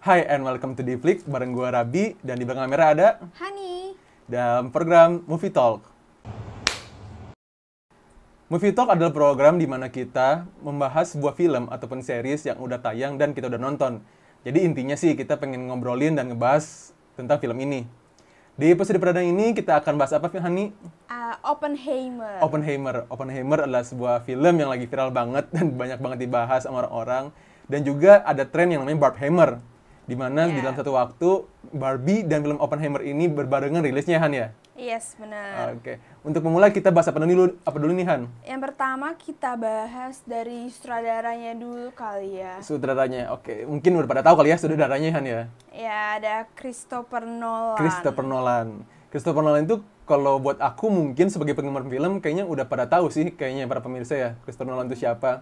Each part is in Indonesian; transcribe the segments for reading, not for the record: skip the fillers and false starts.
Hi and welcome to Dflix, bareng gue Rabi, dan di belakang kamera ada Hani. dalam program Movie Talk. Movie Talk adalah program di mana kita membahas sebuah film ataupun series yang udah tayang dan kita udah nonton. Jadi intinya sih kita pengen ngobrolin dan ngebahas tentang film ini. Di episode perdana ini kita akan bahas apa, Hani? Oppenheimer. Oppenheimer adalah sebuah film yang lagi viral banget dan banyak banget dibahas sama orang-orang. Dan juga ada tren yang namanya Barbheimer, di mana di dalam satu waktu Barbie dan film Oppenheimer ini berbarengan rilisnya, Han, ya? Yes, benar. Oke. Untuk memulai kita bahas apa dulu nih, Han? Yang pertama kita bahas dari sutradaranya dulu kali ya. Sutradaranya, oke. Mungkin udah pada tahu kali ya sutradaranya, Han, ya? Ya, ada Christopher Nolan. Christopher Nolan itu kalau buat aku mungkin sebagai penggemar film kayaknya udah pada tahu sih kayaknya para pemirsa ya, Christopher Nolan itu siapa.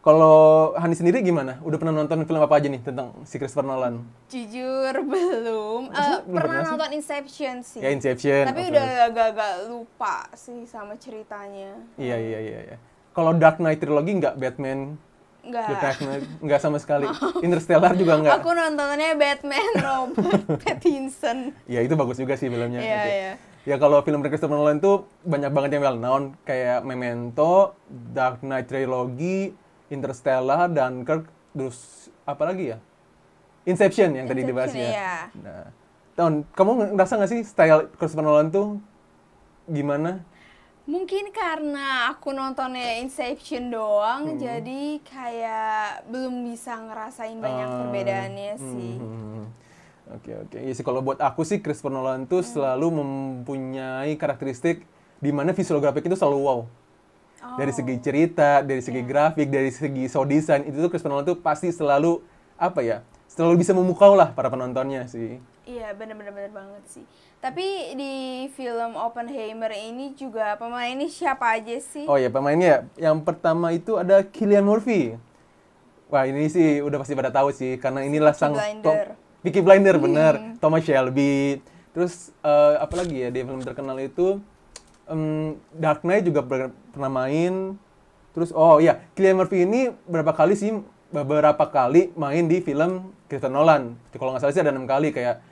Kalau Hani sendiri gimana? Udah pernah nonton film apa aja nih tentang si Christopher Nolan? Jujur belum. Pernah nonton Inception sih. Ya, Inception. Tapi udah agak-agak lupa sih sama ceritanya. Iya. Kalau Dark Knight Trilogy nggak? Batman? Nggak sama sekali. Interstellar juga nggak? Aku nontonnya Batman Robert Pattinson. Ya, itu bagus juga sih filmnya. Iya, Okay. iya. Ya, kalau film Christopher Nolan tuh banyak banget yang well known. Kayak Memento, Dark Knight Trilogy, Interstellar, Dunkirk, terus apa lagi ya? Inception yang tadi dibahas ya. Iya. Nah, kamu ngerasa nggak sih style Christopher Nolan tuh gimana? Mungkin karena aku nontonnya Inception doang, jadi kayak belum bisa ngerasain banyak perbedaannya sih. Oke. Ya sih, kalau buat aku sih Christopher Nolan tuh selalu mempunyai karakteristik di mana visual grafik itu selalu wow. Dari segi cerita, dari segi grafik, dari segi sound design, itu tuh Christopher Nolan tuh pasti selalu selalu bisa memukau lah para penontonnya sih. Iya, bener banget sih. Tapi di film Oppenheimer ini juga pemainnya siapa aja sih? Oh ya, pemainnya yang pertama itu ada Cillian Murphy. Wah, ini sih udah pasti pada tahu sih, karena inilah Peaky Blinders, bener. Thomas Shelby. Terus apa lagi ya, dia film terkenal itu Dark Knight juga pernah main. Terus Cillian Murphy ini beberapa kali main di film Christopher Nolan. Kalau nggak salah sih ada 6 kali, kayak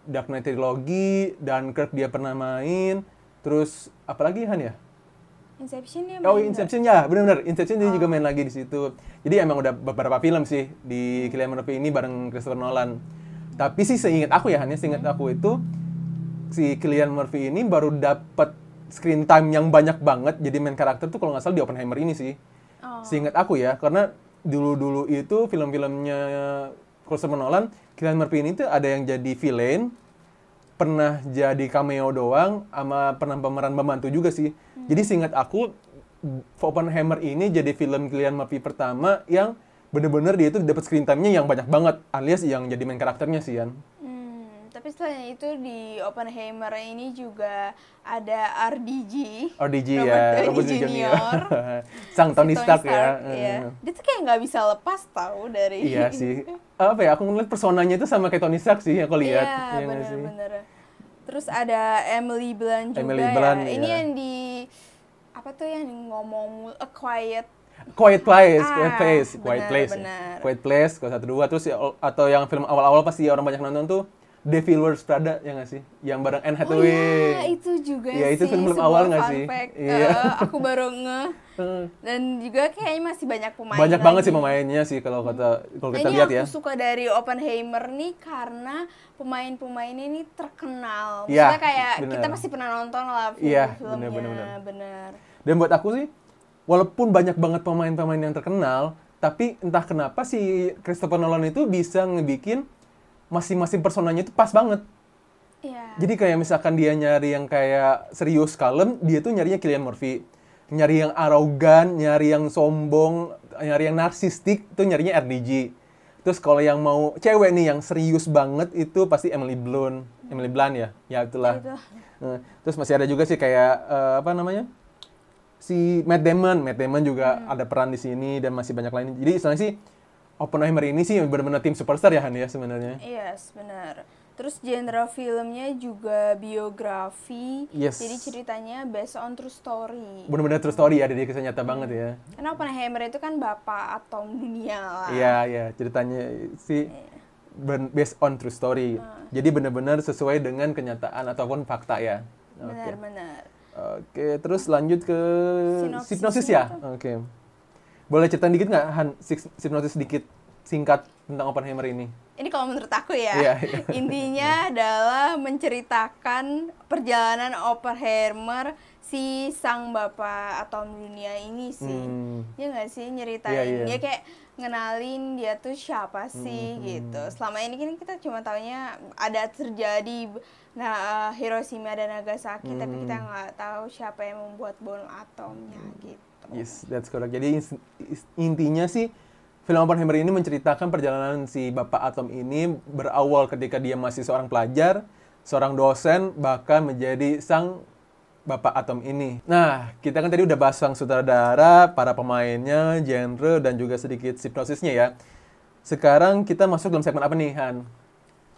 Dark Knight Trilogy, Dunkirk dia pernah main. Terus apa lagi, Han, ya? Inception dia Oh, main. Inception ya, benar. Inception dia juga main lagi di situ. Jadi emang udah beberapa film sih di Cillian Murphy ini bareng Christopher Nolan. Tapi sih seingat aku ya, Han, seingat aku itu si Cillian Murphy ini baru dapat screen time yang banyak banget jadi main karakter tuh kalau nggak salah di Oppenheimer ini sih. Seingat aku ya, karena dulu itu film-filmnya Christopher Nolan, Cillian Murphy ini tuh ada yang jadi villain, pernah jadi cameo doang, sama pernah pemeran pembantu juga sih. Jadi seingat aku, Oppenheimer ini jadi film Cillian Murphy pertama yang bener-bener dia itu dapat screen time-nya yang banyak banget, alias yang jadi main karakternya sih, Yan. Tapi selain itu di Oppenheimer ini juga ada RDG Robert Downey Jr. Sang Tony Stark ya. Dia tuh kayak nggak bisa lepas tahu dari. Iya sih. Aku ngeliat personanya itu sama kayak Tony Stark sih, aku lihat. Iya, bener. Terus ada Emily Blunt juga. Emily Blunt, Ini yang di apa tuh yang ngomong A Quiet Place. Benar. Quiet Place, kalau 1, 2. Terus atau yang film awal-awal pasti orang banyak nonton tuh Devil Wears Prada, ya nggak sih? Yang bareng Anne Hathaway. Oh iya, itu juga sih. Iya, itu film awal nggak sih? Iya. Aku baru Dan juga kayaknya masih banyak pemain. Banyak banget sih pemainnya sih kalau kita lihat ya. Aku suka dari Oppenheimer nih karena pemain-pemainnya ini terkenal. Maksudnya kayak kita pasti pernah nonton lah film-filmnya. Bener. Dan buat aku sih, walaupun banyak banget pemain-pemain yang terkenal, tapi entah kenapa si Christopher Nolan itu bisa ngebikin masing-masing personanya itu pas banget. Iya. Jadi kayak misalkan dia nyari yang kayak serius kalem, dia tuh nyarinya Cillian Murphy. Nyari yang arogan, nyari yang sombong, nyari yang narsistik, itu nyarinya RDG. Terus kalau yang mau cewek nih yang serius banget itu pasti Emily Blunt ya. Ya itulah. Terus masih ada juga sih kayak si Matt Damon juga ada peran di sini dan masih banyak lain. Jadi istilahnya sih Oppenheimer ini sih benar-benar tim superstar ya, Han, ya sebenarnya. Yes, benar. Terus genre filmnya juga biografi. Yes. Jadi ceritanya based on true story. Benar-benar true story ya, dari kisah nyata banget ya. Karena Oppenheimer itu kan bapak atom dunia lah. Iya, ceritanya sih based on true story. Jadi benar-benar sesuai dengan kenyataan ataupun fakta ya. Oke. Benar-benar. Oke, terus lanjut ke sinopsis Sinopsisnya ya. tuh. Oke. Boleh ceritain dikit nggak, Han? Sinopsis sedikit singkat tentang Oppenheimer ini. Ini kalau menurut aku ya, Iya. intinya adalah menceritakan perjalanan Oppenheimer, si sang bapak atom dunia ini sih. Ya nggak sih, nyeritain. Iya, iya. Dia kayak ngenalin dia tuh siapa sih gitu. Selama ini kan kita cuma taunya ada terjadi Hiroshima dan Nagasaki, tapi kita nggak tahu siapa yang membuat bom atomnya gitu. Yes, that's correct. Jadi intinya sih film Oppenheimer ini menceritakan perjalanan si bapak atom ini berawal ketika dia masih seorang pelajar, seorang dosen, bahkan menjadi sang bapak atom ini. Nah, kita kan tadi udah bahas sang sutradara, para pemainnya, genre, dan juga sedikit sinopsisnya ya. Sekarang kita masuk dalam segmen apa nih, Han?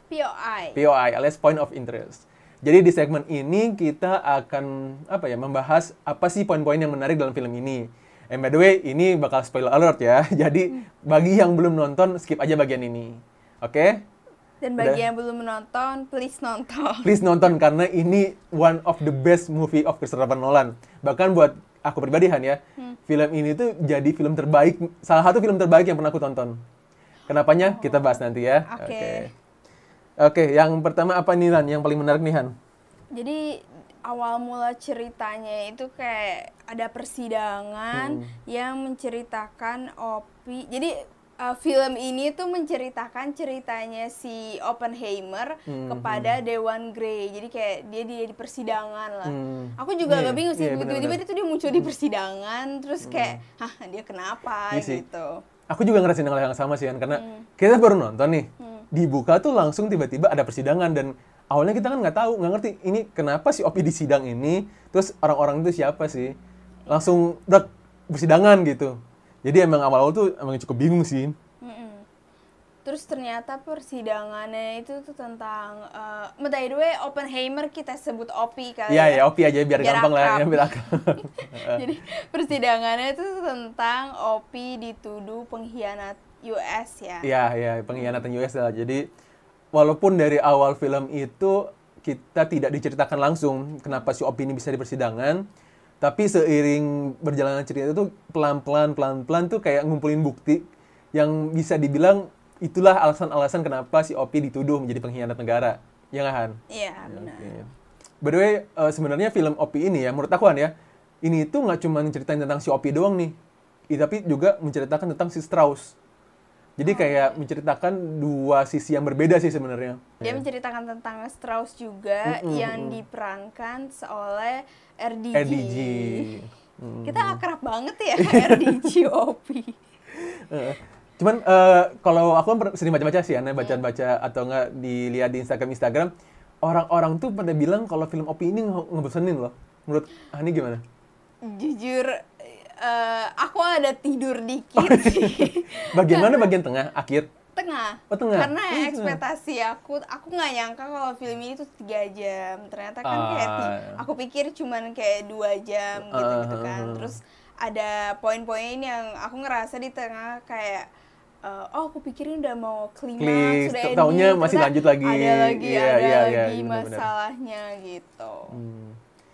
POI alias Point of Interest. Jadi di segmen ini kita akan membahas apa sih poin-poin yang menarik dalam film ini. And by the way, ini bakal spoiler alert ya. Jadi bagi yang belum nonton, skip aja bagian ini. Oke? Dan bagi yang belum menonton, please nonton. Please nonton karena ini one of the best movie of Christopher Nolan. Bahkan buat aku pribadi Han ya, film ini tuh jadi film terbaik, salah satu film terbaik yang pernah aku tonton. Kenapanya? Kita bahas nanti ya. Oke, yang pertama apa nih Han? Yang paling menarik nih Han? Jadi awal mula ceritanya itu kayak ada persidangan yang menceritakan Opi. Jadi film ini tuh menceritakan ceritanya si Oppenheimer kepada Dewan Grey. Jadi kayak dia di persidangan lah. Aku juga agak bingung sih, tiba-tiba dia tuh dia muncul di persidangan, terus kayak, hah dia kenapa gitu. Aku juga ngerasain hal yang sama sih kan, karena kita baru nonton nih, dibuka tuh langsung tiba-tiba ada persidangan dan awalnya kita kan nggak ngerti ini kenapa si Opi di sidang ini, terus orang-orang itu siapa sih, langsung persidangan gitu. Jadi emang awal-awal tuh emang cukup bingung sih. Terus ternyata persidangannya itu tuh tentang, by the way, Oppenheimer kita sebut Opi kali ya. Iya, Opi aja biar gampang lah ya, biar Jadi persidangannya itu tentang Opi dituduh pengkhianat US ya. Iya, pengkhianatan US lah. Jadi walaupun dari awal film itu kita tidak diceritakan langsung kenapa si Opi ini bisa di persidangan, tapi seiring berjalannya cerita itu pelan-pelan tuh kayak ngumpulin bukti yang bisa dibilang itulah alasan-alasan kenapa si Opi dituduh menjadi pengkhianat negara. Ya nggak, Han? Iya, benar. Okay. By the way, sebenarnya film Opi ini ya, menurut aku Han ya, ini tuh nggak cuma menceritain tentang si Opi doang nih, tapi juga menceritakan tentang si Strauss. Jadi kayak menceritakan dua sisi yang berbeda sih sebenarnya. Dia menceritakan tentang Strauss juga yang diperankan oleh RDG. Kita akrab banget ya RDG Opi. Cuman kalau aku kan sering baca-baca sih, baca-baca atau nggak dilihat di Instagram, orang-orang tuh pada bilang kalau film Opi ini ngebosenin loh. Menurut Hani gimana? Jujur, aku ada tidur dikit sih. Bagaimana bagian tengah, akhir? Tengah. Oh, tengah. Karena ekspektasi aku nggak nyangka kalau film ini tuh 3 jam. Ternyata kan kayak aku pikir cuman kayak 2 jam gitu kan. Terus ada poin-poin yang aku ngerasa di tengah kayak aku pikirin udah mau klimaks, sudah ending, taunya masih lanjut lagi. Ada lagi bener-bener. masalahnya gitu.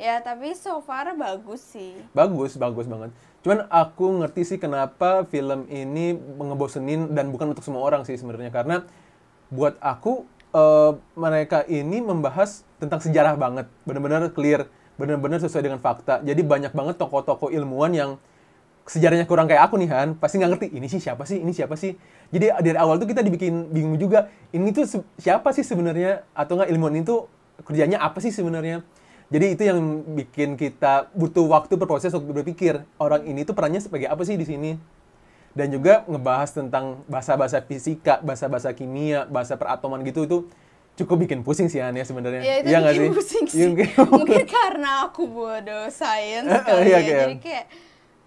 Ya, tapi so far bagus sih. Bagus banget. Cuman aku ngerti sih kenapa film ini ngebosenin dan bukan untuk semua orang sih sebenarnya. Karena buat aku, mereka ini membahas tentang sejarah banget. Benar-benar clear, benar-benar sesuai dengan fakta. Jadi banyak banget tokoh-tokoh ilmuwan yang sejarahnya kurang kayak aku nih Han, pasti nggak ngerti ini siapa sih. Jadi dari awal tuh kita dibikin bingung juga, ini tuh siapa sih sebenarnya, atau nggak ilmuwan itu kerjanya apa sih sebenarnya. Jadi itu yang bikin kita butuh waktu berproses untuk berpikir orang ini tuh perannya sebagai apa sih di sini. Dan juga ngebahas tentang bahasa-bahasa fisika, bahasa-bahasa kimia, bahasa peratoman gitu itu cukup bikin pusing sih Han ya sebenarnya. Ya, itu bikin pusing sih. Mungkin karena aku bodoh science kali ya. Jadi kayak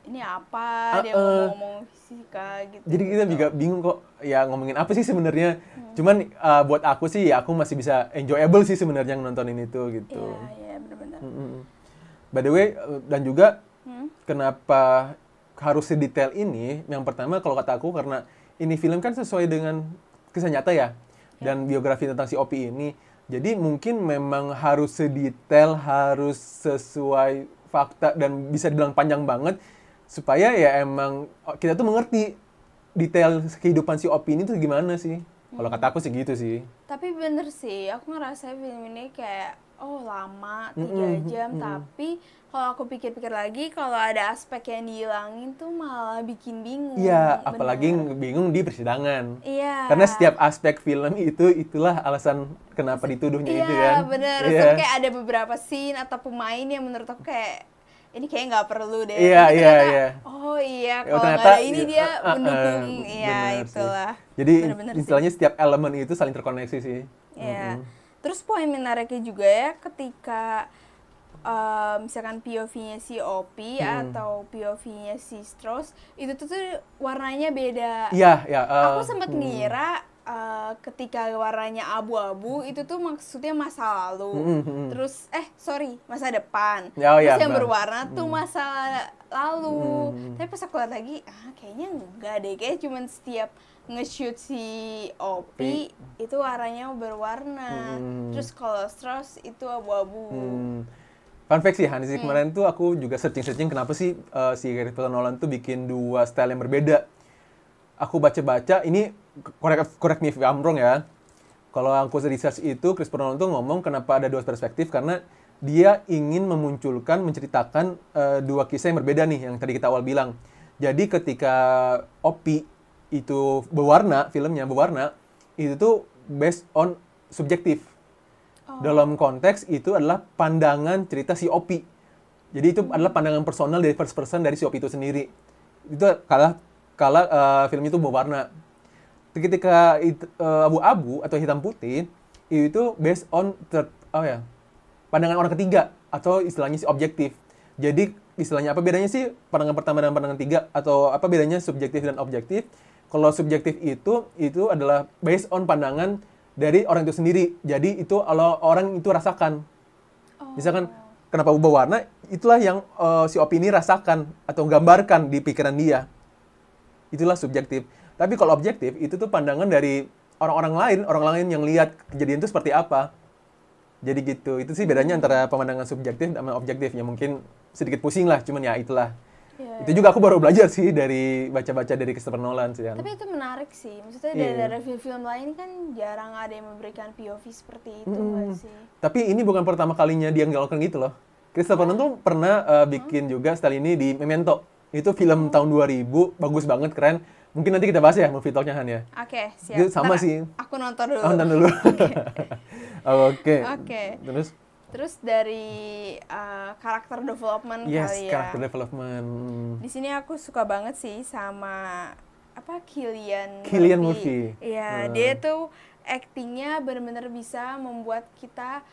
ini apa dia ngomong fisika gitu. Jadi kita juga bingung kok ya ngomongin apa sih sebenarnya. Cuman buat aku sih ya aku masih bisa enjoyable sih sebenarnya nontonin itu gitu. Iya, benar-benar. By the way, dan juga kenapa harus sedetail ini? Yang pertama kalau kata aku karena ini film kan sesuai dengan kisah nyata ya. dan biografi tentang si Opi ini. Jadi mungkin memang harus sedetail, harus sesuai fakta dan bisa dibilang panjang banget supaya ya emang kita tuh mengerti detail kehidupan si Opi ini tuh gimana sih. Kalau kata aku sih gitu sih. Tapi bener sih, aku ngerasa film ini kayak lama 3 jam, tapi kalau aku pikir-pikir lagi, kalau ada aspek yang dihilangin tuh malah bikin bingung. Iya, apalagi bingung di persidangan. Iya. Karena setiap aspek film itulah alasan kenapa dituduhnya itu kan. Iya, bener. Terus kayak ada beberapa scene atau pemain yang menurut aku kayak ini kayak nggak perlu deh. Iya, Tapi iya, ternyata, iya. oh iya, kalau Ternyata, nggak ada ini dia mendukung. Iya, bener itulah. sih. Jadi Bener-bener sih. istilahnya setiap elemen itu saling terkoneksi sih. Iya. Terus poin menariknya juga ya ketika misalkan POV-nya si Opi atau POV-nya si Strauss itu tuh warnanya beda. Iya, iya. Aku sempat ngira ketika warnanya abu-abu itu tuh maksudnya masa lalu. Terus masa depan. Oh, Terus iya, yang benar. berwarna tuh masa lalu. Tapi pas aku lihat lagi, kayaknya enggak deh, kayak cuman setiap nge-shoot si Opi itu warnanya berwarna. Terus kalau Strauss itu abu-abu. Fun fact sih, Hani, kemarin tuh aku juga searching kenapa sih si Christopher Nolan tuh bikin 2 style yang berbeda. Aku baca-baca, ini correct me if I'm wrong ya. Kalau aku research itu, Christopher Nolan tuh ngomong kenapa ada 2 perspektif, karena dia ingin memunculkan, menceritakan 2 kisah yang berbeda nih, yang tadi kita awal bilang. Jadi ketika Opi itu berwarna, filmnya berwarna, itu tuh based on subjektif. Dalam konteks itu adalah pandangan cerita si Opi. Jadi itu adalah pandangan personal dari first person dari si Opi itu sendiri. Itu kala film itu berwarna. Ketika abu-abu atau hitam putih, itu based on pandangan orang ketiga atau istilahnya si objektif. Jadi istilahnya apa bedanya sih pandangan pertama dan pandangan tiga, atau apa bedanya subjektif dan objektif? Kalau subjektif itu adalah based on pandangan dari orang itu sendiri. Jadi itu kalau orang itu rasakan. Misalkan kenapa berwarna, itulah yang si Opi ini rasakan atau gambarkan di pikiran dia. Itulah subjektif. Tapi kalau objektif itu tuh pandangan dari orang lain yang lihat kejadian itu seperti apa. Jadi gitu. Itu sih bedanya antara pemandangan subjektif sama objektif. Ya mungkin sedikit pusing lah, cuman ya itulah. Itu juga aku baru belajar sih dari baca-baca dari Christopher Nolan sih. Tapi itu menarik sih. Maksudnya dari film-film lain kan jarang ada yang memberikan POV seperti itu nggak sih? Tapi ini bukan pertama kalinya dia ngelakuin gitu loh. Christopher Nolan tuh pernah bikin juga style ini di Memento. Itu film tahun 2000, bagus banget, keren. Mungkin nanti kita bahas ya movie talk-nya, Han, ya. Oke, siap. Itu sama sih. Aku nonton dulu. Nonton dulu. Oke. Terus dari karakter development kali ya. Karakter development. Di sini aku suka banget sih sama Cillian Murphy. Iya, dia tuh actingnya benar-benar bisa membuat kita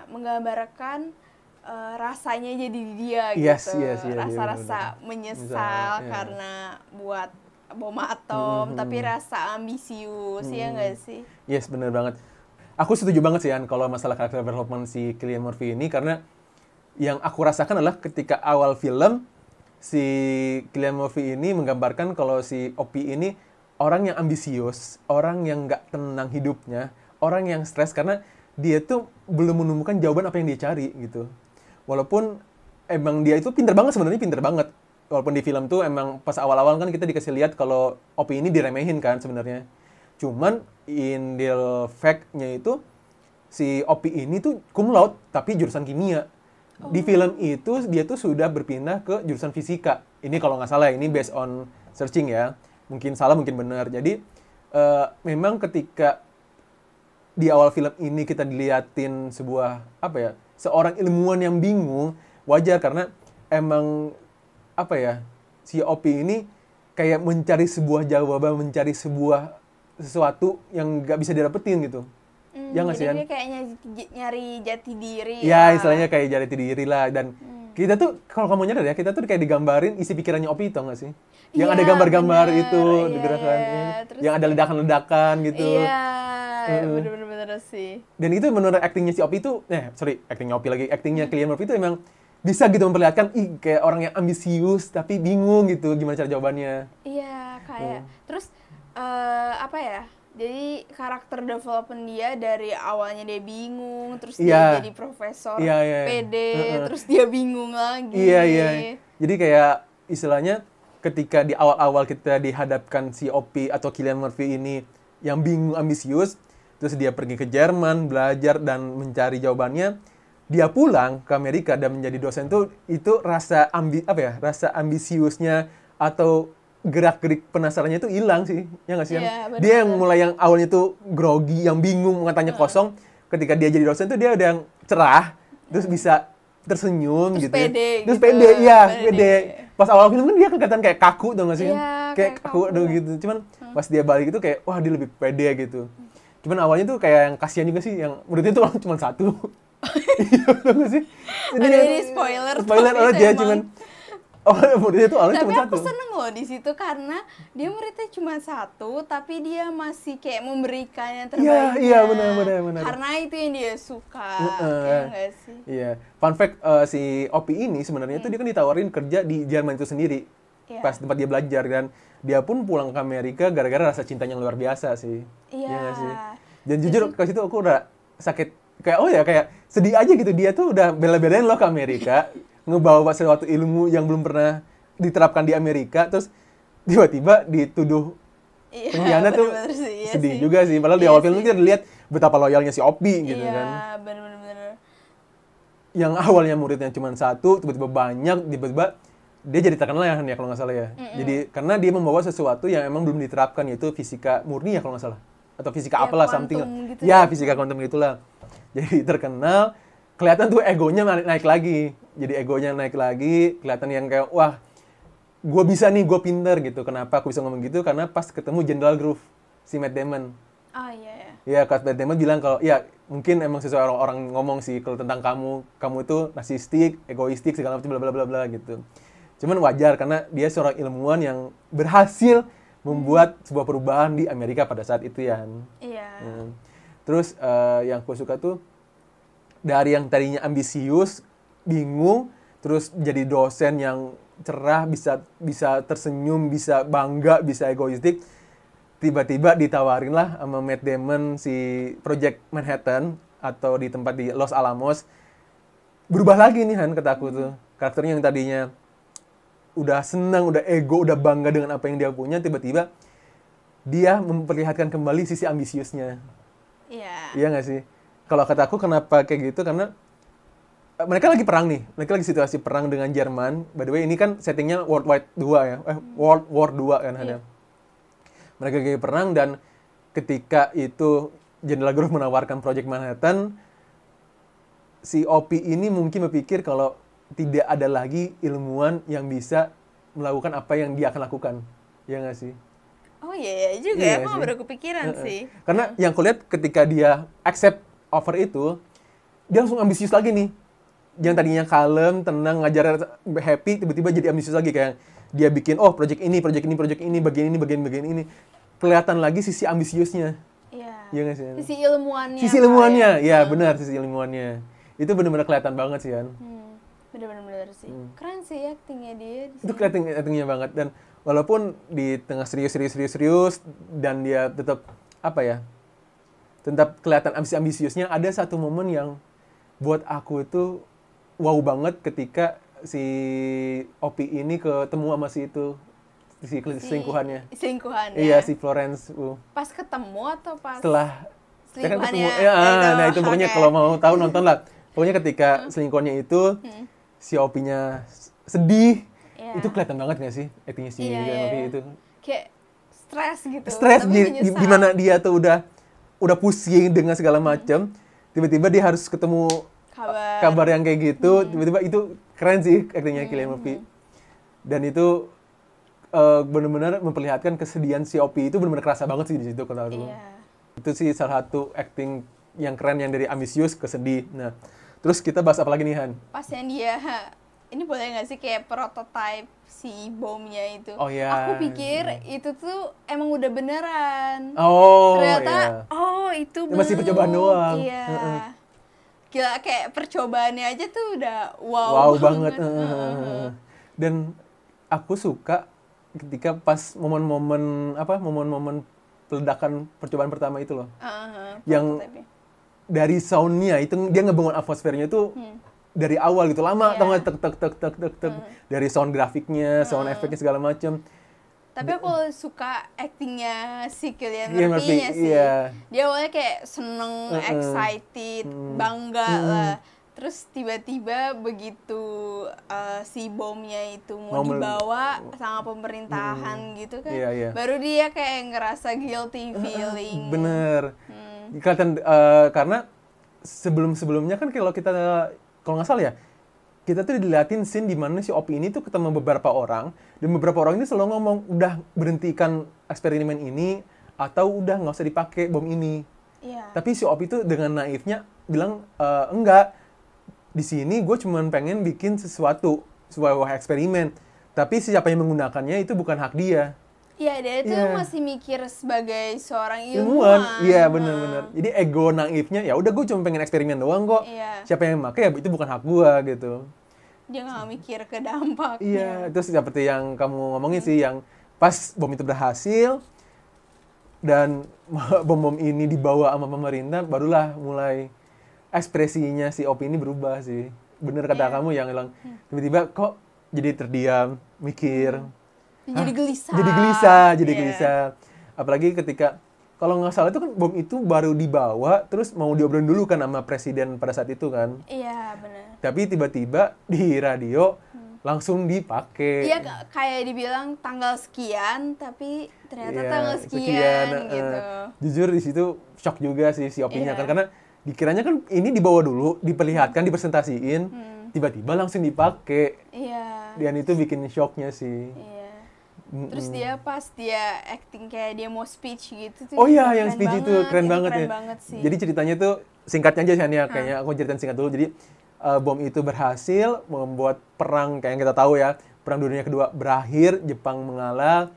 menggambarkan rasanya jadi dia gitu. Rasa-rasa menyesal karena buat bom atom, tapi rasa ambisius, ya nggak sih? Yes, bener banget. Aku setuju banget sih, An, kalau masalah karakter development si Cillian Murphy ini, karena yang aku rasakan adalah ketika awal film, si Cillian Murphy ini menggambarkan kalau si Opi ini orang yang ambisius, orang yang nggak tenang hidupnya, orang yang stres karena dia tuh belum menemukan jawaban apa yang dia cari gitu. Walaupun emang dia itu pinter banget, walaupun di film tuh emang pas awal-awal kan kita dikasih lihat kalau Opi ini diremehin kan sebenarnya. Cuman in real fact-nya itu si Opi ini tuh cum laude tapi jurusan kimia. Di film itu dia tuh sudah berpindah ke jurusan fisika. Ini kalau nggak salah, ini based on searching ya. Mungkin salah, mungkin benar. Jadi memang ketika di awal film ini kita diliatin seorang ilmuwan yang bingung, wajar karena emang si Opi ini kayak mencari sebuah jawaban, mencari sesuatu yang nggak bisa didapetin gitu. Ya nggak sih, jadi dia kayak nyari jati diri. Ya, istilahnya kayak jati diri lah. Dan kita tuh, kalau kamu nyadar ya, kita tuh kayak digambarin isi pikirannya Opi itu nggak sih? Yang ada gambar-gambar itu, yang ada ledakan-ledakan gitu. Iya, bener-bener sih. Dan itu menurut actingnya si Opi itu, actingnya Cillian Murphy itu emang bisa gitu memperlihatkan, kayak orang yang ambisius tapi bingung gitu gimana cara jawabannya. Iya, kayak terus Jadi karakter development dia dari awalnya dia bingung, terus Iya. dia jadi profesor Iya, iya. pede, terus dia bingung lagi. Iya, iya. Jadi kayak istilahnya ketika di awal-awal kita dihadapkan si Opie atau Cillian Murphy ini yang bingung ambisius, terus dia pergi ke Jerman, belajar dan mencari jawabannya, dia pulang ke Amerika dan menjadi dosen tuh itu rasa rasa ambisiusnya atau gerak-gerik penasarannya itu hilang sih. Ya nggak sih? Iya, benar. Dia yang mulai yang awalnya tuh grogi, yang bingung, matanya kosong, ketika dia jadi dosen tuh dia udah yang cerah, terus bisa tersenyum Terus gitu. pede Terus gitu. pede, iya, Pede. pede. Pas awal film kan dia kelihatan kayak kaku tuh nggak sih? Iya, kayak kayak kaku kaku. tuh gitu. Cuman pas dia balik itu kayak wah dia lebih pede gitu. Cuman awalnya tuh kayak yang kasihan juga sih, yang muridnya tuh cuma satu. Iya betul nggak sih? Ini spoiler. Spoiler tapi aja emang. cuman muridnya tuh awalnya Tapi cuma aku satu. seneng loh di situ karena dia muridnya cuma satu, tapi dia masih kayak memberikan yang terbaiknya. Iya, benar. Karena itu yang dia suka, Heeh. ya nggak sih? Iya. Fun fact si Opie ini sebenarnya tuh dia kan ditawarin kerja di Jerman itu sendiri. Iya. Pas tempat dia belajar dan dia pun pulang ke Amerika gara-gara rasa cintanya yang luar biasa sih. Iya. nggak sih? Dan jujur ke situ aku udah sakit kayak sedih aja gitu, dia tuh udah bela-belain loh ke Amerika, ngebawa sesuatu ilmu yang belum pernah diterapkan di Amerika, terus tiba-tiba dituduh Iya, pengkhianat tuh bener-bener sih, iya sedih sih. juga sih. Padahal di Iya awal film sih. kita lihat betapa loyalnya si Opie gitu Iya, kan. bener-bener. Yang awalnya muridnya cuma satu, tiba-tiba banyak, tiba-tiba dia jadi terkenal ya Han, ya kalau nggak salah ya. Jadi karena dia membawa sesuatu yang emang belum diterapkan, yaitu fisika murni ya kalau nggak salah, atau fisika Ya, apalah kuantum something. gitu Ya ya. fisika kuantum gitulah. Jadi terkenal, kelihatan tuh egonya naik lagi. Jadi egonya naik lagi, kelihatan yang kayak wah, gue bisa nih, gue pinter gitu. Kenapa aku bisa ngomong gitu? Karena pas ketemu General Groove, si Matt Damon. Oh iya ya. Ya, Matt Damon bilang kalau ya mungkin emang sesuai orang ngomong sih kalau tentang kamu itu narsistik, egoistik segala macam bla bla bla bla gitu. Cuman wajar karena dia seorang ilmuwan yang berhasil membuat sebuah perubahan di Amerika pada saat itu ya. Iya. Terus yang aku suka tuh dari yang tadinya ambisius, bingung, terus jadi dosen yang cerah, bisa tersenyum, bisa bangga, bisa egoistik. Tiba-tiba ditawarin lah sama Matt Damon si Project Manhattan atau di tempat di Los Alamos. Berubah lagi nih Han, kata aku tuh. Karakternya yang tadinya udah senang, udah ego, udah bangga dengan apa yang dia punya, tiba-tiba dia memperlihatkan kembali sisi ambisiusnya. Iya. Iya nggak sih? Kalau kata aku kenapa kayak gitu, karena mereka lagi perang nih. Mereka lagi situasi perang dengan Jerman. By the way, ini kan settingnya World War 2 ya. World War 2 kan ada. Mereka lagi perang dan ketika itu General Groove menawarkan Project Manhattan, si Opie ini mungkin berpikir kalau tidak ada lagi ilmuwan yang bisa melakukan apa yang dia akan lakukan. Iya nggak sih? Oh iya juga Iya ya, aku sih. baru kepikiran sih. Karena yang kulihat ketika dia accept offer itu, dia langsung ambisius lagi nih. Yang tadinya kalem, tenang, ngajar happy, tiba-tiba jadi ambisius lagi kayak dia bikin project ini, bagian ini. Kelihatan lagi sisi ambisiusnya. Iya. Iya nggak sih? Sisi ilmuannya. Sisi ilmuannya, ya benar sisi ilmuannya. Itu benar-benar kelihatan banget sih kan. Bener-bener sih. Keren sih actingnya dia di Itu sini. kelihatan actingnya banget, dan walaupun di tengah serius dan dia tetap tetap kelihatan ambisiusnya, ada satu momen yang buat aku itu wow banget ketika si Opie ini ketemu sama si selingkuhannya. Selingkuhannya. Iya, si Florence. Pas ketemu atau pas Setelah ya kan ketemu, selingkuhannya? nah itu pokoknya Oke. kalau mau tahu nonton lah. Pokoknya ketika selingkuhannya itu si Opie-nya sedih, Iya. itu kelihatan banget nggak sih actingnya si Iya, Cillian iya. Murphy itu. Kayak stres gitu. Stres tapi menyesal. gimana dia tuh udah pusing dengan segala macam, tiba-tiba dia harus ketemu kabar yang kayak gitu, tiba-tiba itu keren sih actingnya Cillian Murphy. Dan itu benar-benar memperlihatkan kesedihan si Opie itu benar-benar kerasa banget sih di situ kalau aku. Iya. Itu sih salah satu acting yang keren yang dari ambisius ke sedih. Nah, terus kita bahas apa lagi nih Han? Pas yang dia ini boleh nggak sih kayak prototype si bomnya itu? Oh, iya. Aku pikir itu tuh emang udah beneran. Oh, Ternyata iya. itu Ya, masih belum. percobaan doang. Iya. Gila kayak percobaannya aja tuh udah Wow banget. Dan aku suka ketika pas momen-momen peledakan percobaan pertama itu loh. Yang prototype-nya. dari sound-nya itu dia ngebangun atmosfernya itu dari awal gitu lama, tau nggak, tek tek tek tek tek tek, dari sound grafiknya, sound efeknya segala macem. Tapi aku suka actingnya si Cillian Cillian Murphy-nya Murphy, sih. iya. Dia awalnya kayak seneng, excited, bangga lah. Terus tiba-tiba begitu si bomnya itu mau dibawa sama pemerintahan gitu kan, baru dia kayak ngerasa guilty feeling. Bener. Kelihatan karena sebelum-sebelumnya kan kalau nggak salah ya, kita tuh diliatin scene di mana si Opi ini tuh ketemu beberapa orang, dan beberapa orang ini selalu ngomong, udah berhentikan eksperimen ini, atau udah nggak usah dipakai bom ini. Iya. Tapi si Opi tuh dengan naifnya bilang, enggak, di sini gue cuma pengen bikin sebuah eksperimen. Tapi siapa yang menggunakannya itu bukan hak dia. Iya, dia tuh masih mikir sebagai seorang ilmuwan. Iya, bener-bener. Jadi ego naifnya, ya udah gue cuma pengen eksperimen doang kok. Iya. Siapa yang pakai ya itu bukan hak gue gitu. Dia nggak mikir ke dampaknya. Iya, itu seperti yang kamu ngomongin sih, yang pas bom itu berhasil dan bom ini dibawa sama pemerintah, barulah mulai ekspresinya si Opi ini berubah sih. Bener kata kamu yang bilang tiba-tiba kok jadi terdiam, mikir. Jadi gelisah. Jadi gelisah. Apalagi ketika, kalau nggak salah itu kan bom itu baru dibawa, terus mau diobrolin dulu kan sama presiden pada saat itu kan. Iya, benar. Tapi tiba-tiba di radio langsung dipakai. Iya, kayak dibilang tanggal sekian, tapi ternyata tanggal sekian gitu. Jujur di situ shock juga sih si Opinya kan, karena dikiranya kan ini dibawa dulu, diperlihatkan, dipresentasiin, tiba-tiba langsung dipakai. Iya. Dan itu bikin shocknya sih. Iya. Terus dia pas dia acting kayak dia mau speech gitu tuh. Oh iya, yang speech itu keren banget ya. Banget sih. Jadi ceritanya tuh singkatnya aja sih ya, kayaknya aku ceritain singkat dulu. Jadi bom itu berhasil membuat perang kayak yang kita tahu ya, Perang Dunia Kedua berakhir, Jepang mengalah,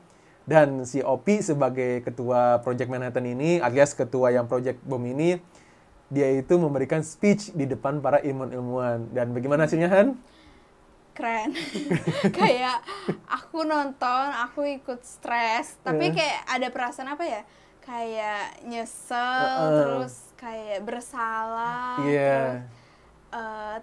dan si Opi sebagai ketua Project Manhattan ini, alias ketua yang project bom ini, dia itu memberikan speech di depan para ilmuwan-ilmuwan. Dan bagaimana hasilnya, Han? Keren. Kayak aku nonton, aku ikut stres, tapi kayak ada perasaan apa ya? Kayak nyesel, terus kayak bersalah, terus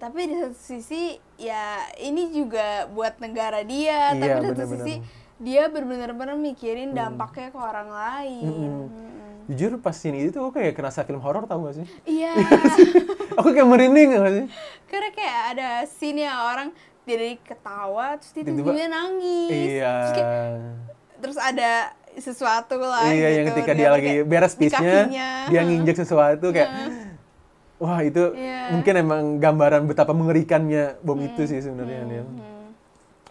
tapi di satu sisi ya ini juga buat negara dia, tapi di satu sisi dia benar-benar mikirin dampaknya ke orang lain. Jujur pas scene itu aku kayak kerasa film horor, tau gak sih? Iya. Aku kayak merinding gak sih? Karena kayak ada scene yang orang dari ketawa terus tiba-tiba nangis. Iya. Terus ada sesuatu lah iya, gitu. yang ketika dia lagi beres speech-nya, dia nginjek sesuatu kayak wah itu mungkin emang gambaran betapa mengerikannya bom itu sih sebenarnya.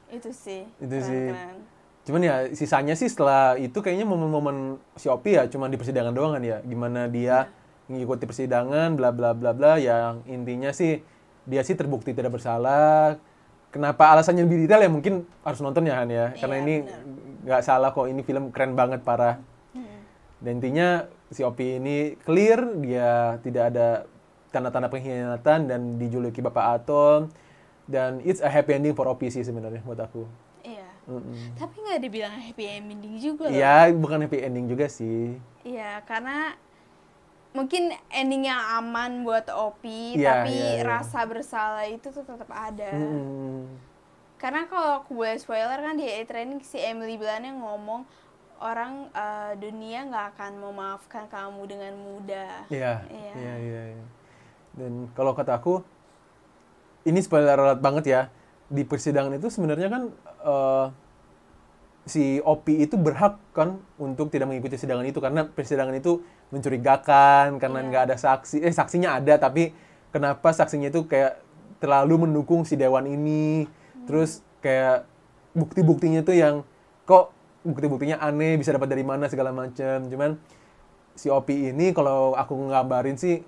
Itu sih. Keren. Cuman ya sisanya sih setelah itu kayaknya momen-momen si Opi ya cuma di persidangan doang kan ya. Gimana dia mengikuti persidangan bla bla bla bla, yang intinya sih dia sih terbukti tidak bersalah. Kenapa alasannya lebih detail ya mungkin harus nonton ya Han ya. Karena ini nggak salah kok, ini film keren banget parah. Dan intinya si Opi ini clear, dia tidak ada tanda-tanda pengkhianatan dan dijuluki Bapak Atom. Dan it's a happy ending for Opi sih sebenarnya buat aku. Iya. Tapi nggak dibilang happy ending juga loh. Iya, bukan happy ending juga sih. Iya, karena mungkin ending yang aman buat Opi, tapi rasa bersalah itu tuh tetap ada. Karena kalau aku boleh spoiler kan di training si Emily Blunt yang ngomong orang dunia nggak akan memaafkan kamu dengan mudah. Iya. Dan kalau kata aku, ini spoiler alert banget ya. Di persidangan itu sebenarnya kan si Opi itu berhak kan untuk tidak mengikuti persidangan itu karena persidangan itu mencurigakan karena nggak ada saksi. Saksinya ada tapi kenapa saksinya itu kayak terlalu mendukung si dewan ini. Terus kayak bukti-buktinya tuh yang kok bukti-buktinya aneh, bisa dapat dari mana segala macam. Cuman si Opi ini kalau aku ngabarin sih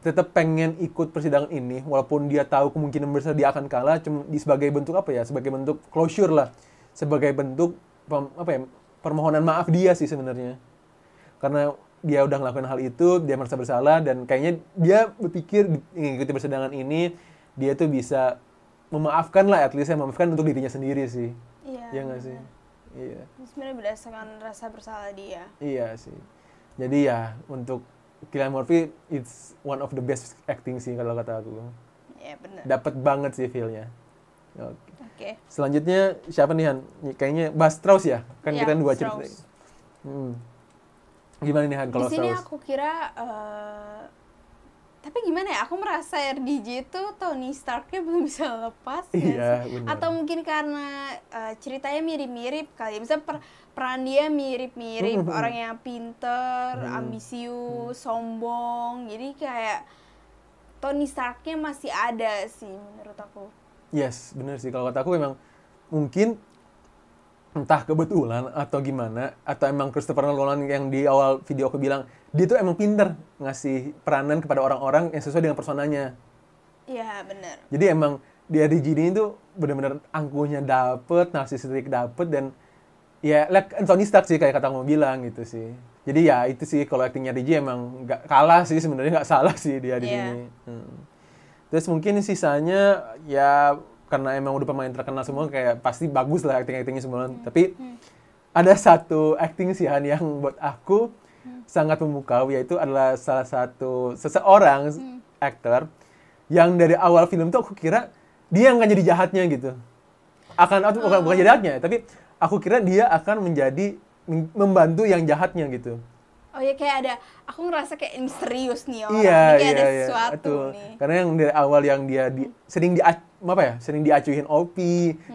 tetap pengen ikut persidangan ini walaupun dia tahu kemungkinan besar dia akan kalah, cuma sebagai bentuk apa ya? Sebagai bentuk closure lah. Sebagai bentuk permohonan maaf dia sih sebenarnya. Karena dia udah ngelakuin hal itu, dia merasa bersalah dan kayaknya dia berpikir mengikuti persidangan ini dia tuh bisa memaafkan lah, at least ya memaafkan untuk dirinya sendiri sih. Iya nggak sih? Iya. Sebenarnya berdasarkan rasa bersalah dia. Iya sih. Jadi ya untuk Cillian Murphy it's one of the best acting sih kalau kata aku. Iya benar. Dapat banget sih feel-nya. Oke. Oke. Selanjutnya siapa nih Han? Kayaknya Bas Strauss ya? Kan Ya, kita 2 Strauss. cerita. Gimana nih Han kalau Di sini Strauss? aku kira tapi gimana ya? Aku merasa RDJ itu Tony Starknya belum bisa lepas nggak Iya, sih? benar. Atau mungkin karena ceritanya mirip-mirip kali. Misalnya peran dia mirip-mirip, orang yang pinter, ambisius, sombong. Jadi kayak Tony Starknya masih ada sih menurut aku. Yes, bener sih. Kalau kata aku memang mungkin entah kebetulan atau gimana, atau emang Christopher Nolan yang di awal video aku bilang, dia tuh emang pinter ngasih peranan kepada orang-orang yang sesuai dengan personanya. Iya benar. Jadi emang di RDJ ini tuh benar-benar angkuhnya dapet, narsistik dapet, dan ya like Tony Stark sih kayak kata kamu bilang gitu sih. Jadi ya itu sih kalau actingnya RDJ emang nggak kalah sih sebenarnya, nggak salah sih dia di Iya. sini. Terus mungkin sisanya ya karena emang udah pemain terkenal semua kayak pasti bagus lah actingnya semua. Tapi ada satu acting sih Han yang buat aku sangat memukau, yaitu adalah salah satu seseorang aktor yang dari awal film tuh aku kira dia yang akan jadi jahatnya gitu. Bukan jahatnya, tapi aku kira dia akan menjadi membantu yang jahatnya gitu. Oh ya kayak ada, aku ngerasa kayak misterius nih orang. Iya, Ini kayak ada sesuatu betul. nih. Karena yang dari awal yang dia sering diacuhin OP,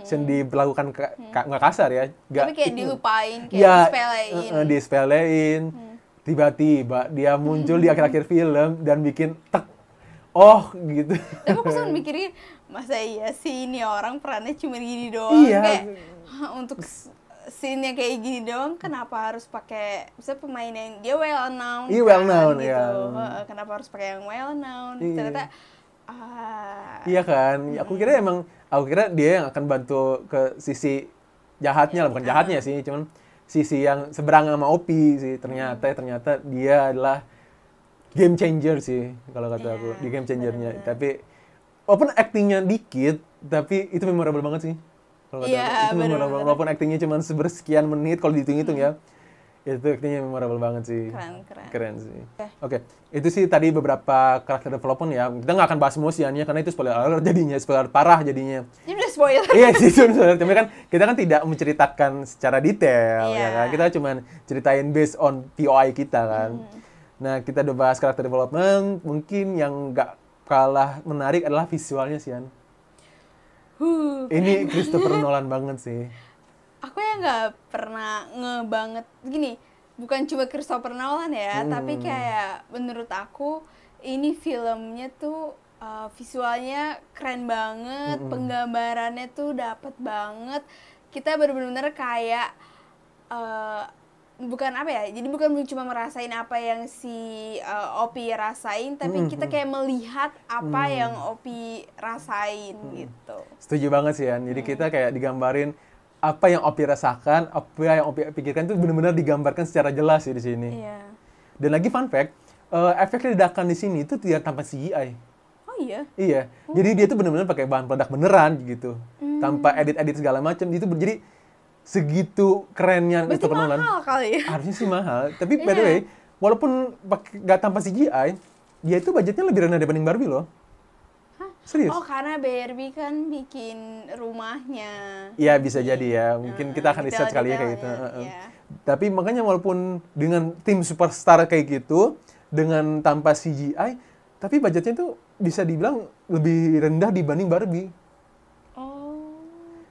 sering diperlakukan nggak kasar ya. Tapi kayak dilupain, kayak ya, disepelein. Disepelein. Tiba-tiba dia muncul di akhir-akhir film dan bikin tek. Oh, gitu. Tapi aku selalu mikirin, masa iya sih ini orang perannya cuma gini doang? Iya. Kayak untuk scene-nya kayak gini doang, kenapa harus pakai, misalnya pemain yang dia well known, Iya, well known, gitu. ya. Kenapa harus pakai yang well known? Iya. Ternyata Iya kan? Aku kira dia yang akan bantu ke sisi jahatnya lah, bukan jahatnya sih, cuman sisi yang seberang sama Opi sih. Ternyata dia adalah game changer sih kalau kata aku. Di game changernya. Tapi walaupun actingnya dikit, tapi itu memorable banget sih. Kalau kata aku. Itu memorable. Walaupun actingnya cuma sekian menit kalau dihitung-hitung ya. Itu actingnya memorable banget sih. Keren sih. Oke. Itu sih tadi beberapa karakter development ya. Kita nggak akan bahas semua sih karena itu spoiler alert jadinya, spoiler parah jadinya. Ini udah spoiler. Iya sih, spoiler. Tapi kan kita kan tidak menceritakan secara detail ya kan. Kita cuma ceritain based on POI kita kan. Nah, kita udah bahas karakter development. Mungkin yang nggak kalah menarik adalah visualnya sih, An. Ini Christopher Nolan banget sih. Aku ya nggak pernah banget gini, bukan cuma Christopher Nolan ya, tapi kayak menurut aku ini filmnya tuh visualnya keren banget, penggambarannya tuh dapet banget. Kita benar-benar kayak bukan apa ya, jadi bukan cuma merasain apa yang si Opi rasain, tapi kita kayak melihat apa yang Opi rasain gitu. Setuju banget sih, An. Jadi kita kayak digambarin apa yang Opi rasakan, apa yang Opi pikirkan itu benar-benar digambarkan secara jelas sih di sini. Iya. Dan lagi fun fact, efek ledakan di sini itu tidak tanpa CGI. Oh iya? Iya. Jadi dia tuh benar-benar pakai bahan peledak beneran gitu. Tanpa edit-edit segala macam. Itu jadi segitu kerennya Berarti Christopher Nolan. mahal kali ya? Harusnya sih mahal. Tapi by the way, walaupun nggak tanpa CGI, dia itu budgetnya lebih rendah dibanding Barbie loh. Hah? Serius? Oh karena Barbie kan bikin rumahnya. Iya bisa jadi ya. Mungkin kita akan riset kali ya kayak gitu. Iya. Tapi makanya walaupun dengan tim superstar kayak gitu, dengan tanpa CGI, tapi budgetnya itu bisa dibilang lebih rendah dibanding Barbie. Oh,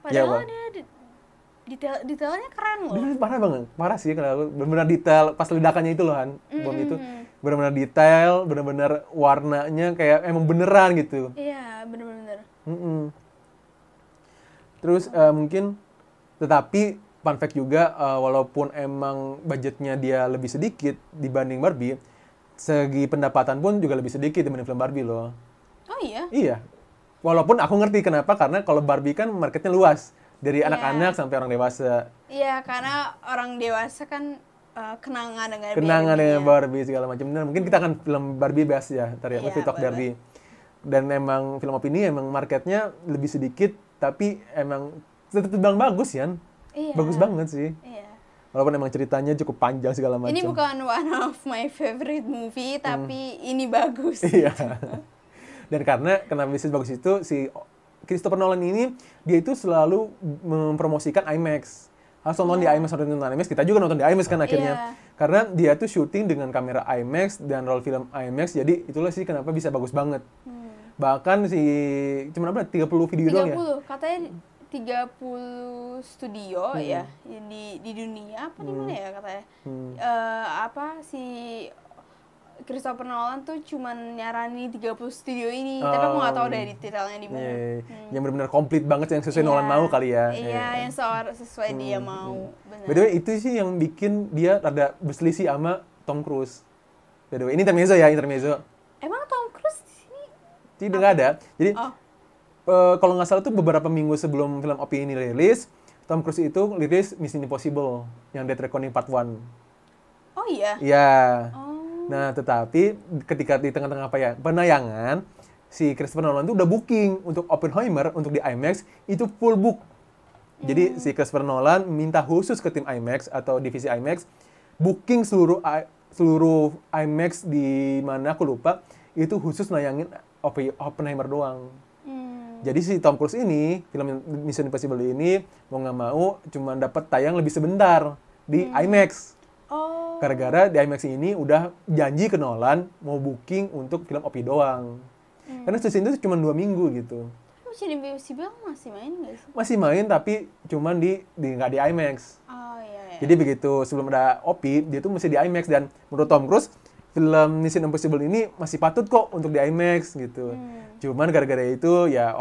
Ya, padahal Pak. dia detailnya keren loh. Bener, parah banget. Parah sih kalau aku. Bener-bener detail pas ledakannya itu loh Han. Bom itu bener-bener detail, bener-bener warnanya kayak emang beneran gitu. Iya, bener-bener. Terus mungkin tetapi fun fact juga walaupun emang budgetnya dia lebih sedikit dibanding Barbie, segi pendapatan pun juga lebih sedikit dibanding film Barbie loh. Oh iya? Iya. Walaupun aku ngerti kenapa, karena kalau Barbie kan marketnya luas. Dari anak-anak sampai orang dewasa. Iya, karena orang dewasa kan kenangan dengan dengan Barbie segala macam. Nah, mungkin kita akan film Barbie bahas ya, ntar ya, Movie Talk Barbie. Dan emang film opini emang marketnya lebih sedikit, tapi emang tetap bagus ya. Iya. Bagus banget sih. Iya. Walaupun emang ceritanya cukup panjang segala macam. Ini bukan one of my favorite movie, tapi ini bagus. Iya. Dan karena kenapa bisa bagus itu, si Christopher Nolan ini, dia itu selalu mempromosikan IMAX. Harus nonton di IMAX, harus nonton IMAX. Kita juga nonton di IMAX kan akhirnya. Iya. Karena dia tuh syuting dengan kamera IMAX dan roll film IMAX, jadi itulah sih kenapa bisa bagus banget. Bahkan si, cuma berapa? 30 video doang ya? 30, katanya 30 studio ya di dunia, apa di mana ya katanya. Si Christopher Nolan tuh cuman nyarani 30 studio ini, tapi aku nggak tahu dari detailnya di mana. Yang benar-benar komplit banget yang sesuai Nolan mau kali ya. Iya, yang sesuai dia mau. Benar. By the way, itu sih yang bikin dia rada berselisih sama Tom Cruise. By the way, ini intermezzo ya, intermezzo. Emang Tom Cruise di sini? Tidak nggak ada. Jadi kalau nggak salah tuh beberapa minggu sebelum film OP ini rilis, Tom Cruise itu rilis Mission Impossible yang Death Reckoning Part 1. Oh iya? Iya. Nah, tetapi ketika di tengah-tengah penayangan, si Christopher Nolan tuh udah booking untuk Oppenheimer untuk di IMAX, itu full book. Jadi si Christopher Nolan minta khusus ke tim IMAX atau divisi IMAX, booking seluruh IMAX di mana aku lupa, itu khusus nayangin Oppenheimer doang. Jadi si Tom Cruise ini, film Mission Impossible ini, mau nggak mau cuma dapat tayang lebih sebentar di IMAX. Gara-gara di IMAX ini udah janji ke Nolan mau booking untuk film OP doang. Karena season itu cuma 2 minggu gitu. Mission Impossible masih main nggak sih? Masih main tapi cuman nggak di IMAX. Oh iya. Jadi begitu sebelum ada OP, dia tuh masih di IMAX. Dan menurut Tom Cruise, film Mission Impossible ini masih patut kok untuk di IMAX gitu. Cuman gara-gara itu ya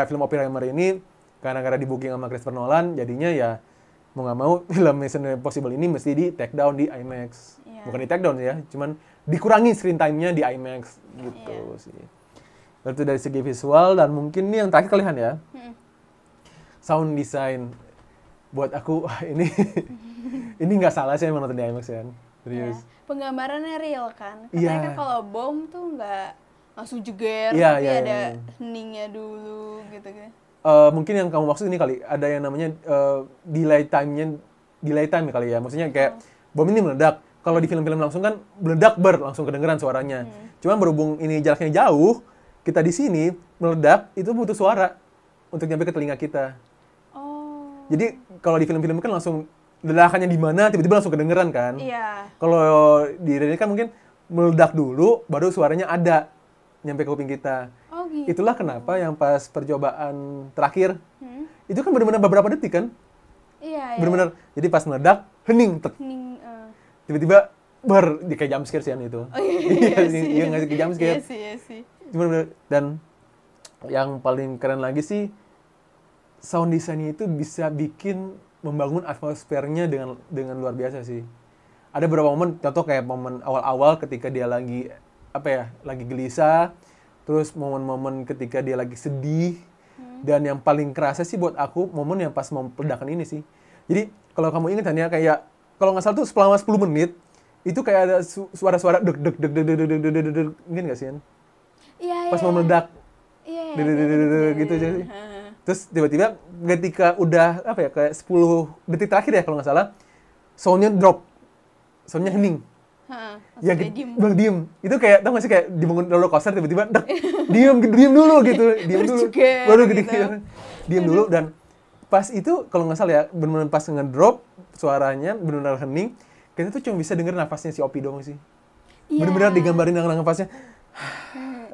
film Oppenheimer ini gara-gara di booking sama Christopher Nolan, jadinya ya mau nggak mau film Mission Impossible ini mesti di take down di IMAX. Bukan di take down ya, cuman dikurangi screen time-nya di IMAX gitu sih. Itu dari segi visual. Dan mungkin nih yang terakhir kalian ya, sound design. Buat aku ini nggak salah sih emang nonton di IMAX ya, serius. Penggambarannya real kan, katanya kan kalau bom tuh nggak langsung jeger, Iya, tapi iya, ada iya. heningnya dulu gitu. Mungkin yang kamu maksud ini kali, ada yang namanya delay time ya kali ya. Maksudnya kayak bom ini meledak. Kalau di film-film langsung kan meledak langsung kedengeran suaranya. Cuman berhubung ini jaraknya jauh, kita di sini meledak itu butuh suara untuk nyampe ke telinga kita. Jadi kalau di film-film kan langsung ledakannya di mana tiba-tiba langsung kedengeran kan. Iya. Kalau di ini kan mungkin meledak dulu baru suaranya ada nyampe ke kuping kita. Gitu. Itulah kenapa yang pas percobaan terakhir itu kan benar-benar beberapa detik kan. Iya. Benar-benar. Jadi pas meledak hening. Tiba-tiba kayak jump scare sih itu. Iya nggak sih, jump scare. Iya sih. Dan yang paling keren lagi sih sound design itu bisa bikin membangun atmosfernya dengan luar biasa sih. Ada beberapa momen, contoh kayak momen awal-awal ketika dia lagi lagi gelisah, terus momen-momen ketika dia lagi sedih, dan yang paling kerasa sih buat aku momen yang pas mau peledakan ini sih. Jadi kalau kamu ingat kan ya, kayak kalau nggak salah tuh selama 10 menit itu kayak ada suara-suara deg deg deg deg deg deg deg deg deg, ingat nggak sih? Iya. Pas mau meledak, gitu aja sih. Terus tiba-tiba ketika udah kayak 10 detik terakhir ya kalau nggak salah, soundnya drop, soundnya hening. Yang diem. Itu kayak tau gak sih kayak dibangun roller coaster tiba-tiba diem dulu gitu. Baru diem dulu. Dan pas itu kalau nggak salah ya benar-benar pas ngedrop suaranya benar-benar hening, kita tuh cuma bisa denger nafasnya si Opi doang sih. Benar-benar digambarin dengan nafasnya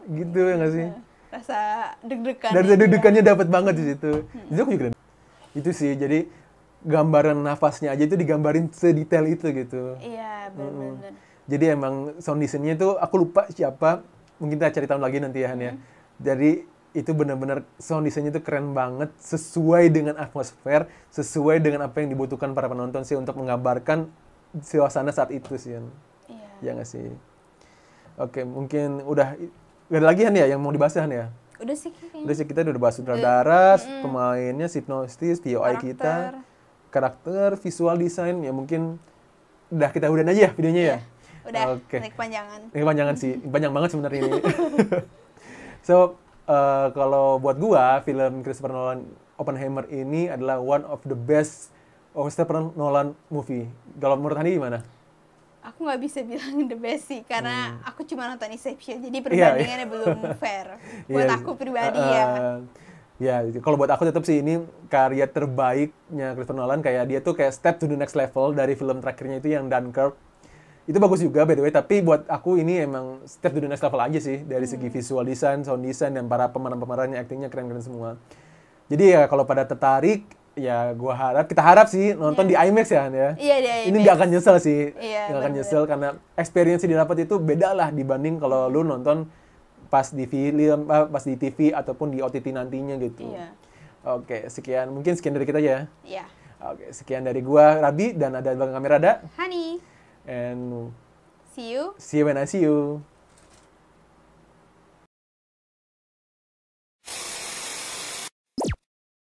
gitu ya nggak sih? Rasa deg-degan. Dari deg-degannya dapat banget di situ. Jadi aku juga itu sih, jadi gambaran nafasnya aja itu digambarin sedetail itu gitu. Iya, benar-benar. Jadi emang sound design-nya itu aku lupa siapa, mungkin kita cari tahu lagi nanti ya Han ya. Jadi itu benar-benar sound design-nya itu keren banget, sesuai dengan atmosfer, sesuai dengan apa yang dibutuhkan para penonton sih untuk menggambarkan suasana saat itu sih Han. Iya. Ya nggak sih? Oke, mungkin udah gak ada lagi Han ya yang mau dibahas Han ya? Udah sih kayaknya. Udah sih, kita udah bahas sutradara, pemainnya, Hypnosis, POI kita, karakter, visual design, ya mungkin udah kita udahin aja ya videonya ya. Udah, Oke. kepanjangan sih, panjang banget sebenarnya ini. So, kalau buat gua, film Christopher Nolan Oppenheimer ini adalah one of the best Christopher Nolan movie. Kalau menurut Hani gimana? Aku nggak bisa bilang the best sih, karena aku cuma nonton Inception, jadi Iya, perbandingannya belum fair. Buat Iya, aku pribadi ya. Ya, kalau buat aku tetap sih ini karya terbaiknya Christopher Nolan. Kayak dia tuh kayak step to the next level dari film terakhirnya itu yang Dunkirk. Itu bagus juga by the way, tapi buat aku ini emang step to the next level aja sih. Dari segi visual design, sound design, dan para pemeran-pemerannya, actingnya keren-keren semua. Jadi ya kalau pada tertarik, ya kita harap sih nonton di IMAX ya, Han, ya. Iya, di Ini IMAX. nggak akan nyesel sih. Iya, Nggak akan bener-bener. nyesel karena experience yang didapat itu beda lah dibanding kalau lu nonton pas di film, pas di TV ataupun di OTT nantinya gitu. Iya. Oke, mungkin sekian dari kita ya. Iya. Oke, sekian dari gua Rabi dan ada di belakang kamera ada. Honey, And see you. see you when I see you.